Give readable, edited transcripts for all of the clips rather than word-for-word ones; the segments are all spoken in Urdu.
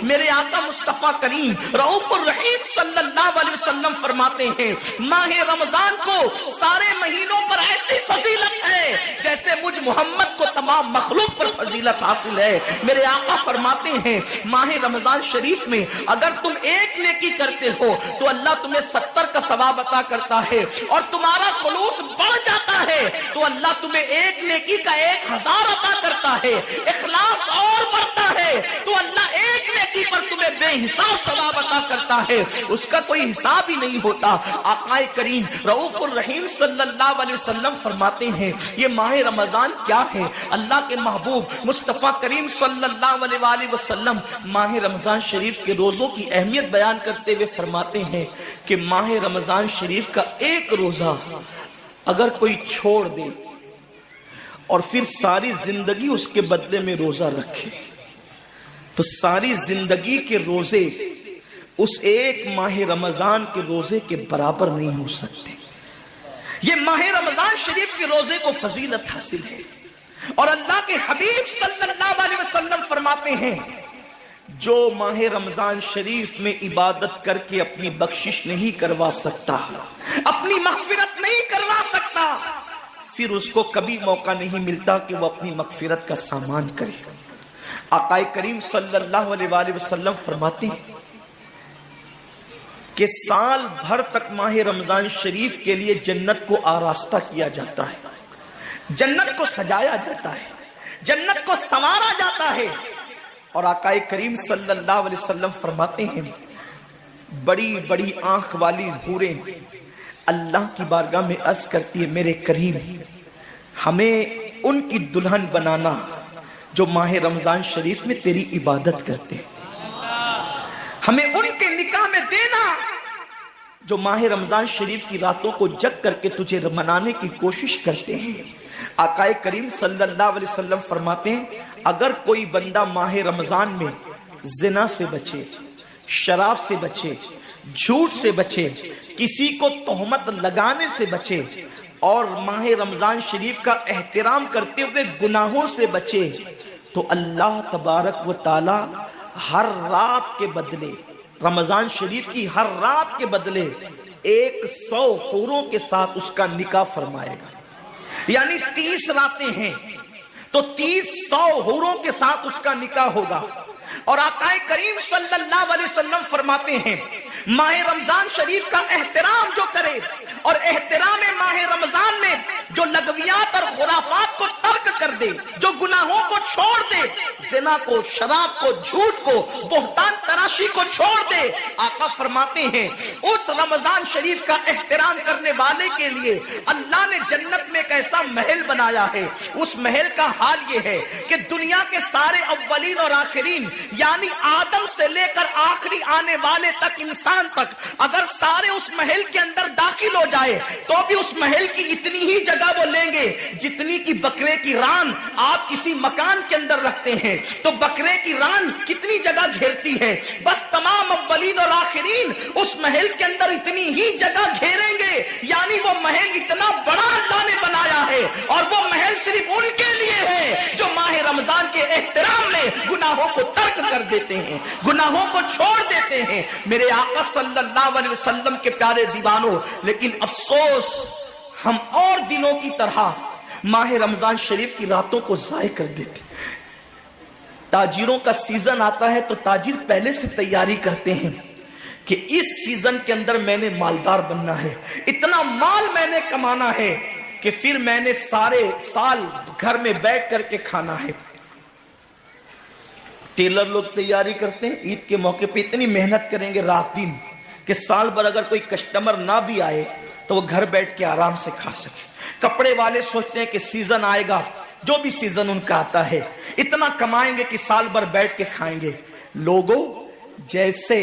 میرے آقا مصطفیٰ کریم رؤوف الرحیم صلی اللہ علیہ وسلم فرماتے ہیں ماہ رمضان کو سارے مہینوں پر ایسی فضیلت ہے جیسے مجھ محمد کو تمام مخلوق پر فضیلت حاصل ہے۔ میرے آقا فرماتے ہیں ماہ رمضان شریف میں اگر تم ایک نیکی کرتے ہو تو اللہ تمہیں 70 کا ثواب عطا کرتا ہے، اور تمہارا خلوص بڑھ جاتا ہے تو اللہ تمہیں ایک نیکی کا 1000 عطا کرتا ہے، اخلاص اور بڑھتا ہے تو اللہ ایک نیکی پر تمہیں بے حساب ثواب عطا کرتا ہے، اس کا کوئی حساب ہی نہیں ہوتا۔ آقا کریم رؤوف الرحیم صلی اللہ علیہ وسلم فرماتے ہیں یہ ماہ رمضان کیا ہے؟ اللہ کے محبوب مصطفیٰ کریم صلی اللہ علیہ وآلہ وسلم ماہ رمضان شریف کے روزوں کی اہمیت بیان کرتے ہوئے فرماتے ہیں کہ ماہ رمضان شریف کا ایک روزہ اگر کوئی چھوڑ دے اور پھر ساری زندگی اس کے بدلے میں روزہ رکھے تو ساری زندگی کے روزے اس ایک ماہ رمضان کے روزے کے برابر نہیں ہو سکتے۔ یہ ماہ رمضان شریف کے روزے کو فضیلت حاصل ہے، اور اللہ کے حبیب صلی اللہ علیہ وسلم فرماتے ہیں جو ماہ رمضان شریف میں عبادت کر کے اپنی بخشش نہیں کروا سکتا، اپنی مغفرت نہیں کروا سکتا، پھر اس کو کبھی موقع نہیں ملتا کہ وہ اپنی مغفرت کا سامان کرے۔ آقا کریم صلی اللہ علیہ وآلہ وسلم فرماتے ہیں کہ سال بھر تک ماہ رمضان شریف کے لیے جنت کو آراستہ کیا جاتا ہے، جنت کو سجایا جاتا ہے، جنت کو سنوارا جاتا ہے، اور آقا کریم صلی اللہ علیہ وسلم فرماتے ہیں بڑی بڑی آنکھ والی حوریں اللہ کی بارگاہ میں عرض کرتی ہے میرے کریم ہمیں ان کی دلہن بنانا جو ماہ رمضان شریف میں تیری عبادت کرتے ہیں، ہمیں ان کے نکاح میں دینا جو ماہ رمضان شریف کی راتوں کو جگ کر کے تجھے منانے کی کوشش کرتے ہیں۔ آقا کریم صلی اللہ علیہ وسلم فرماتے ہیں اگر کوئی بندہ ماہ رمضان میں زنا سے بچے، شراب سے بچے، جھوٹ سے بچے، کسی کو تہمت لگانے سے بچے، اور ماہ رمضان شریف کا احترام کرتے ہوئے گناہوں سے بچے تو اللہ تبارک و تعالی ہر رات کے بدلے، رمضان شریف کی ہر رات کے بدلے 100 حوروں کے ساتھ اس کا نکاح فرمائے گا۔ یعنی 30 راتیں ہیں تو 100 حوروں کے ساتھ اس کا نکاح ہوگا۔ اور آقا کریم صلی اللہ علیہ وسلم فرماتے ہیں ماہ رمضان شریف کا احترام جو کرے اور احترام ماہ رمضان میں جو لغویات اور خرافات کو ترک کر دے، جو گناہوں کو چھوڑ دے، زنا کو، شراب کو، جھوٹ کو، بہتان تراشی کو چھوڑ دے، آقا فرماتے ہیں اس رمضان شریف کا احترام کرنے والے کے لیے اللہ نے جنت میں ایک ایسا محل بنایا ہے، اس محل کا حال یہ ہے کہ دنیا کے سارے اولین اور آخرین یعنی آدم سے لے کر آخری آنے والے تک انسان تک اگر سارے اس محل کے اندر داخل ہو جائے تو بھی اس محل کی اتنی ہی جگہ وہ لیں گے جتنی کی بکرے کی ران آپ کسی مکان کے اندر رکھتے ہیں، تو بکرے کی ران کتنی جگہ گھیرتی ہے، بس تمام اولین اور آخرین اس محل کے اندر اتنی ہی جگہ گھیریں گے، یعنی وہ محل اتنا بڑا اللہ نے بنایا ہے، اور وہ محل صرف ان کے لیے ہے جو ماہ رمضان کے احترام میں گناہوں کو ترک کر دیتے ہیں، گناہوں کو چھوڑ دیتے ہیں۔ میرے آقا صلی اللہ علیہ وسلم کے پیارے دیوانوں، لیکن افسوس ہم اور دنوں کی طرح ماہ رمضان شریف کی راتوں کو ضائع کر دیتے۔ تاجروں کا سیزن آتا ہے تو تاجر پہلے سے تیاری کرتے ہیں کہ اس سیزن کے اندر میں نے مالدار بننا ہے، اتنا مال میں نے کمانا ہے کہ پھر میں نے سارے سال گھر میں بیٹھ کر کے کھانا ہے۔ ٹیلر لوگ تیاری کرتے ہیں عید کے موقع پہ اتنی محنت کریں گے رات دن کہ سال بھر اگر کوئی کسٹمر نہ بھی آئے تو وہ گھر بیٹھ کے آرام سے کھا سکے۔ کپڑے والے سوچتے ہیں کہ سیزن آئے گا، جو بھی سیزن ان کا آتا ہے اتنا کمائیں گے کہ سال بھر بیٹھ کے کھائیں گے۔ لوگوں جیسے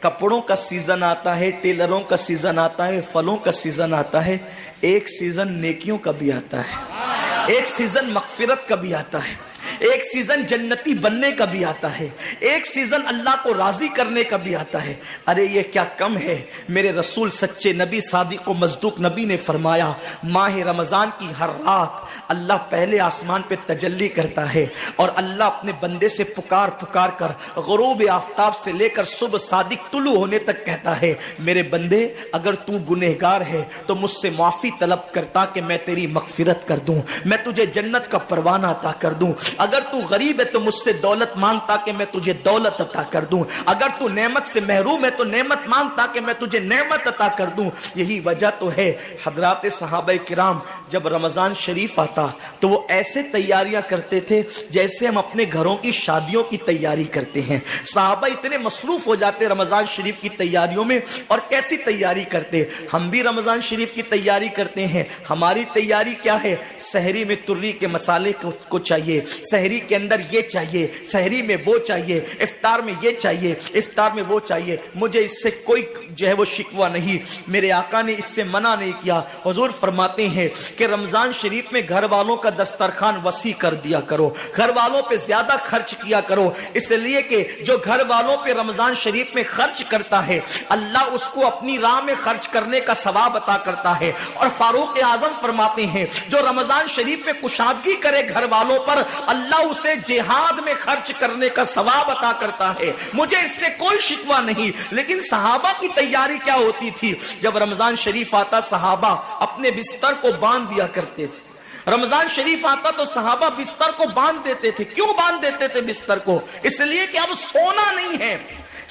کپڑوں کا سیزن آتا ہے، ٹیلروں کا سیزن آتا ہے، پھلوں کا سیزن آتا ہے، ایک سیزن نیکیوں کا بھی آتا ہے، ایک سیزن مغفرت کا بھی آتا ہے، ایک سیزن جنتی بننے کا بھی آتا ہے، ایک سیزن اللہ کو راضی کرنے کا بھی آتا ہے۔ ارے یہ کیا کم ہے، میرے رسول سچے نبی صادق و مصدوق نبی نے فرمایا ماہ رمضان کی ہر رات اللہ پہلے آسمان پہ تجلی کرتا ہے اور اللہ اپنے بندے سے پکار پکار کر غروب آفتاب سے لے کر صبح صادق طلوع ہونے تک کہتا ہے میرے بندے اگر تو گنہگار ہے تو مجھ سے معافی طلب کرتا کہ میں تیری مغفرت کر دوں، میں تجھے جنت کا پروانہ عطا کر دوں، اگر تو غریب ہے تو مجھ سے دولت مانگتا کہ میں تجھے دولت عطا کر دوں، اگر تو نعمت سے محروم ہے تو نعمت مانگتا کہ میں تجھے نعمت عطا کر دوں۔ یہی وجہ تو ہے حضرات صحابہ کرام جب رمضان شریف آتا تو وہ ایسے تیاریاں کرتے تھے جیسے ہم اپنے گھروں کی شادیوں کی تیاری کرتے ہیں۔ صحابہ اتنے مصروف ہو جاتے رمضان شریف کی تیاریوں میں، اور کیسی تیاری کرتے، ہم بھی رمضان شریف کی تیاری کرتے ہیں۔ ہماری تیاری کیا ہے؟ سحری میں تری کے مسالے کو چاہیے، سحری کے اندر یہ چاہیے، سحری میں وہ چاہیے، افطار میں یہ چاہیے، افطار میں وہ چاہیے۔ مجھے اس سے کوئی جو ہے وہ شکوہ نہیں، میرے آقا نے اس سے منع نہیں کیا۔ حضور فرماتے ہیں کہ رمضان شریف میں گھر والوں کا دسترخوان وسیع کر دیا کرو، گھر والوں پہ زیادہ خرچ کیا کرو، اس لیے کہ جو گھر والوں پہ رمضان شریف میں خرچ کرتا ہے اللہ اس کو اپنی راہ میں خرچ کرنے کا ثواب عطا کرتا ہے۔ اور فاروق اعظم فرماتے ہیں جو رمضان شریف میں کشادگی کرے گھر والوں پر اللہ اسے جہاد میں خرچ کرنے کا ثواب عطا کرتا ہے۔ مجھے اس سے کوئی شکوہ نہیں، لیکن صحابہ کی تیاری کیا ہوتی تھی؟ جب رمضان شریف آتا صحابہ اپنے بستر کو باندھ دیا کرتے تھے۔ رمضان شریف آتا تو صحابہ بستر کو باندھ دیتے تھے۔ کیوں باندھ دیتے تھے بستر کو؟ اس لیے کہ اب سونا نہیں ہے،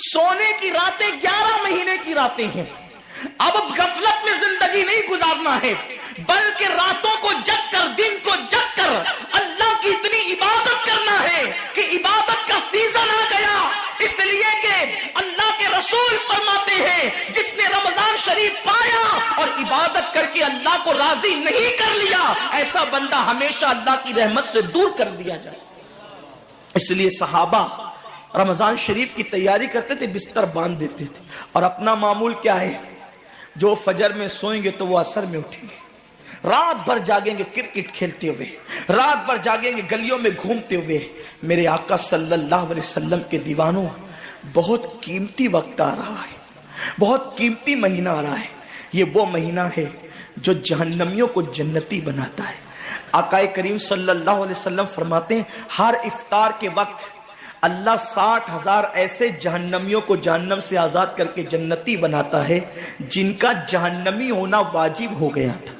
سونے کی راتیں 11 مہینے کی راتیں ہیں، اب غفلت میں زندگی نہیں گزارنا ہے، بلکہ راتوں کو جگ کر دن کو جگ کر اللہ کی اتنی عبادت کرنا ہے کہ عبادت کا سیزن آ گیا۔ اس لیے کہ اللہ کے رسول فرماتے ہیں جس نے رمضان شریف پایا اور عبادت کر کے اللہ کو راضی نہیں کر لیا ایسا بندہ ہمیشہ اللہ کی رحمت سے دور کر دیا جائے۔ اس لیے صحابہ رمضان شریف کی تیاری کرتے تھے، بستر باندھ دیتے تھے، اور اپنا معمول کیا ہے؟ جو فجر میں سوئیں گے تو وہ عصر میں اٹھیں گے، رات بھر جاگیں گے کرکٹ کھیلتے ہوئے، رات بھر جاگیں گے گلیوں میں گھومتے ہوئے۔ میرے آقا صلی اللہ علیہ وسلم کے دیوانوں، بہت قیمتی وقت آ رہا ہے، بہت قیمتی مہینہ آ رہا ہے۔ یہ وہ مہینہ ہے جو جہنمیوں کو جنتی بناتا ہے۔ آقا کریم صلی اللہ علیہ وسلم فرماتے ہیں ہر افطار کے وقت اللہ 60,000 ایسے جہنمیوں کو جہنم سے آزاد کر کے جنتی بناتا ہے جن کا جہنمی ہونا واجب ہو گیا تھا۔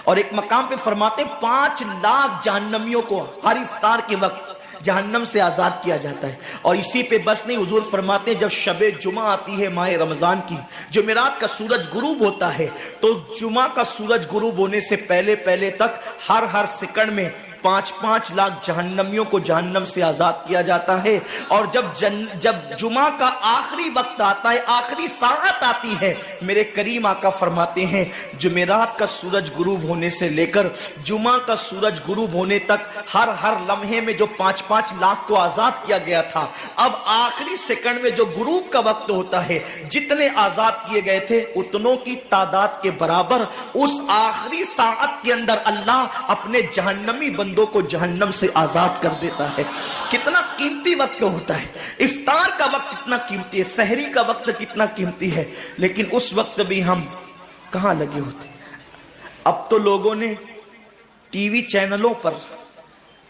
اور ایک مقام پہ فرماتے 5 لاکھ جہنمیوں کو ہر افطار کے وقت جہنم سے آزاد کیا جاتا ہے۔ اور اسی پہ بس نہیں، حضور فرماتے ہیں جب شب جمعہ آتی ہے ماہ رمضان کی، جمعرات کا سورج غروب ہوتا ہے، تو جمعہ کا سورج غروب ہونے سے پہلے پہلے تک ہر سیکنڈ میں 5 لاکھ جہنمیوں کو جہنم سے آزاد کیا جاتا ہے۔ اور جب جمعہ کا آخری وقت آتا ہے، آخری ساعت آتی ہے، میرے کریم آقا فرماتے ہیں جمعرات کا سورج غروب ہونے سے لے کر جمعہ کا سورج غروب ہونے تک ہر لمحے میں جو 5 لاکھ کو آزاد کیا گیا تھا، اب آخری سیکنڈ میں جو غروب کا وقت ہوتا ہے جتنے آزاد کیے گئے تھے اتنوں کی تعداد کے برابر اس آخری ساعت کے اندر اللہ اپنے جہنمی بندوں کو جہنم سے آزاد کر دیتا ہے۔ کتنا قیمتی وقت ہوتا ہے، افطار کا وقت کتنا قیمتی ہے، سحری کا وقت کتنا قیمتی ہے، لیکن اس وقت بھی ہم کہاں لگے ہوتے۔ اب تو لوگوں نے ٹی وی چینلوں پر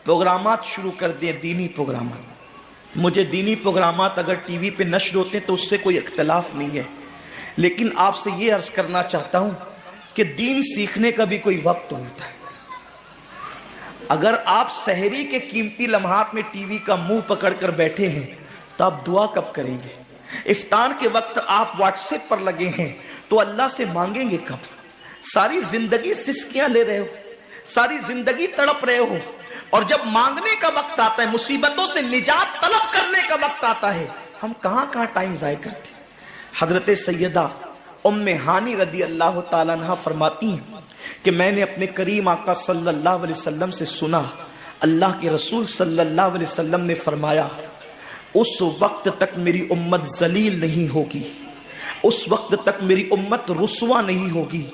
پروگرامات شروع کر دیے، دینی پروگرامات۔ مجھے دینی پروگرامات اگر ٹی وی پہ نشر ہوتے ہیں تو اس سے کوئی اختلاف نہیں ہے، لیکن آپ سے یہ عرض کرنا چاہتا ہوں کہ دین سیکھنے کا بھی کوئی وقت ہوتا ہے۔ اگر آپ سحری کے قیمتی لمحات میں ٹی وی کا منہ پکڑ کر بیٹھے ہیں تو آپ دعا کب کریں گے؟ افطار کے وقت آپ واٹس ایپ پر لگے ہیں تو اللہ سے مانگیں گے کب؟ ساری زندگی سسکیاں لے رہے ہو، ساری زندگی تڑپ رہے ہو، اور جب مانگنے کا وقت آتا ہے، مصیبتوں سے نجات طلب کرنے کا وقت آتا ہے، ہم کہاں ٹائم ضائع کرتے ہیں۔ حضرت سیدہ ام ہانی رضی اللہ تعالیٰ عنہ فرماتی ہیں کہ میں نے اپنے کریم آقا صلی اللہ علیہ وسلم سے سنا، اللہ کے رسول صلی اللہ علیہ وسلم نے فرمایا اس وقت تک میری امت ذلیل نہیں ہوگی، اس وقت تک میری امت رسوا نہیں ہوگی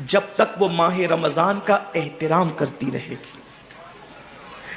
جب تک وہ ماہ رمضان کا احترام کرتی رہے گی،